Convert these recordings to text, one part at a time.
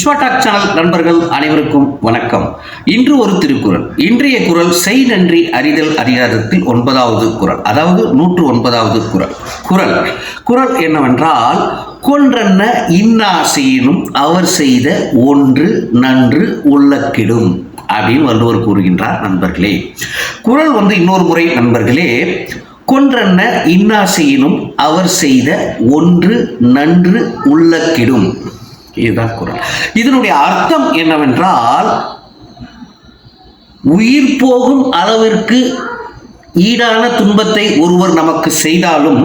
விஸ்வாடாக் channel நண்பர்கள் அனைவருக்கும் வணக்கம். இன்று ஒரு திருக்குறள். இன்றைய குறள் செய் நன்றி அறிதல் அறியாதத்தில் 9வது குறள், அதாவது 109வது குறள் என்னவென்றால், கொன்றன்ன இன்னா செய்யினும் அவர் செய்த ஒன்று நன்று உள்ளக்கிடும் அப்படின்னு வள்ளுவர் கூறுகின்றார். நண்பர்களே, குறள் இன்னொரு முறை நண்பர்களே, கொன்றன்ன இன்னா செய்யினும் அவர் செய்த ஒன்று நன்று உள்ளக்கிடும். இதுதான் குறள். இதனுடைய அர்த்தம் என்னவென்றால், உயிர் போகும் அளவிற்கு ஈடான துன்பத்தை ஒருவர் நமக்கு செய்தாலும்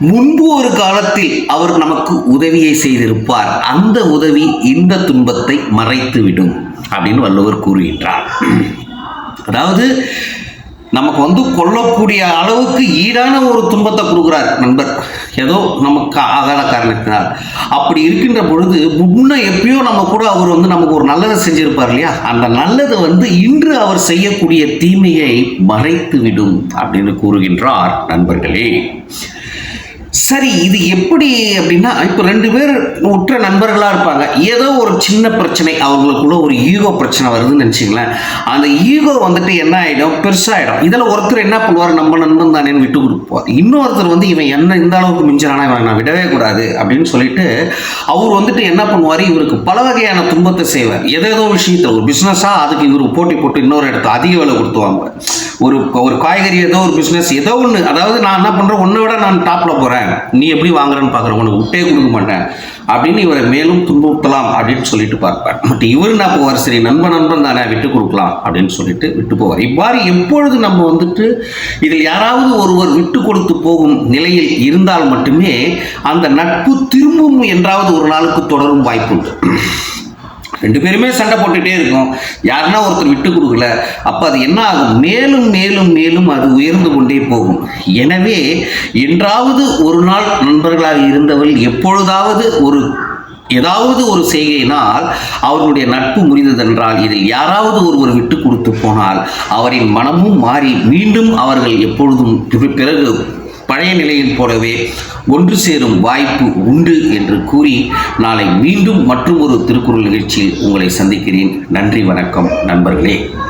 முன்பு ஒரு காலத்தில் அவர் நமக்கு உதவியை செய்திருப்பார். அந்த உதவி இந்த துன்பத்தை மறைத்துவிடும் அப்படின்னு வள்ளுவர் கூறுகின்றார். அதாவது நமக்கு கொல்லக்கூடிய அளவுக்கு ஈடான ஒரு துன்பத்தை கொடுக்குறார் நண்பர், ஏதோ நமக்கு ஆகாத காரணத்தினால். அப்படி இருக்கின்ற பொழுது முன்ன எப்பயோ நம்ம கூட அவர் நமக்கு ஒரு நல்லதை செஞ்சிருப்பார் இல்லையா, அந்த நல்லது இன்று அவர் செய்யக்கூடிய தீமையை மறைத்து விடும் அப்படின்னு கூறுகின்றார். நண்பர்களே, சரி, இது எப்படி அப்படின்னா, இப்போ 2 பேர் உற்ற நண்பர்களாக இருப்பாங்க. ஏதோ ஒரு சின்ன பிரச்சனை, அவங்களுக்குள்ள ஒரு ஈகோ பிரச்சனை வருதுன்னு நினச்சிங்களேன். அந்த ஈகோ என்ன ஆகிடும், பெருசாகிடும். இதில் ஒருத்தர் என்ன பண்ணுவார், நம்ம நண்பன் தானேன்னு விட்டு கொடுப்பார். இன்னொருத்தர் இவன் என்ன இந்த அளவுக்கு மிஞ்சானா, இவனை நான் விடவே கூடாது அப்படின்னு சொல்லிட்டு அவர் என்ன பண்ணுவார், இவருக்கு பல வகையான துன்பத்தை செய்வார். ஏதோ விஷயத்தில் ஒரு பிஸ்னஸாக அதுக்கு இவர் போட்டி போட்டு இன்னொரு இடத்துல அதிக விலை கொடுத்துவாங்க. ஒரு காய்கறி ஏதோ ஒரு பிஸ்னஸ் ஏதோ ஒன்று, அதாவது நான் என்ன பண்ணுறேன், உன்னை விட நான் டாப்பில் போகிறேன், நீ எப்படி வாங்குறேன்னு பார்க்குறேன், உனக்கு விட்டே கொடுக்க மாட்டேன் அப்படின்னு இவரை மேலும் துன்புறுத்தலாம் அப்படின்னு சொல்லிட்டு பார்ப்பார். பட் இவர் என்ன போவார், சரி நண்பன் தானே விட்டு கொடுக்கலாம் அப்படின்னு சொல்லிட்டு விட்டு போவார். இவ்வாறு எப்பொழுது நம்ம இதில் யாராவது ஒருவர் விட்டு கொடுத்து போகும் நிலையில் இருந்தால் மட்டுமே அந்த நட்பு திரும்பும் என்றாவது ஒரு நாளுக்கு தொடரும் வாய்ப்புண்டு. 2 பேருமே சண்டை போட்டுகிட்டே இருக்கும், யாருன்னா ஒருத்தர் விட்டு கொடுக்கல, அப்போ அது என்ன ஆகும், மேலும் மேலும் மேலும் அது உயர்ந்து கொண்டே போகும். எனவே என்றாவது ஒரு நாள் நண்பர்களாக இருந்தவர்கள் எப்பொழுதாவது ஏதாவது ஒரு செய்கையினால் அவர்களுடைய நட்பு முறிந்ததென்றால், இதில் யாராவது ஒருவர் விட்டு கொடுத்து போனால் அவரின் மனமும் மாறி மீண்டும் அவர்கள் எப்பொழுதும் பிறகு பழைய நிலையில் போலவே ஒன்று சேரும் வாய்ப்பு உண்டு என்று கூறி, நாளை மீண்டும் மற்றும் ஒரு திருக்குறள் நிகழ்ச்சியில் உங்களை சந்திக்கிறேன். நன்றி, வணக்கம் நண்பர்களே.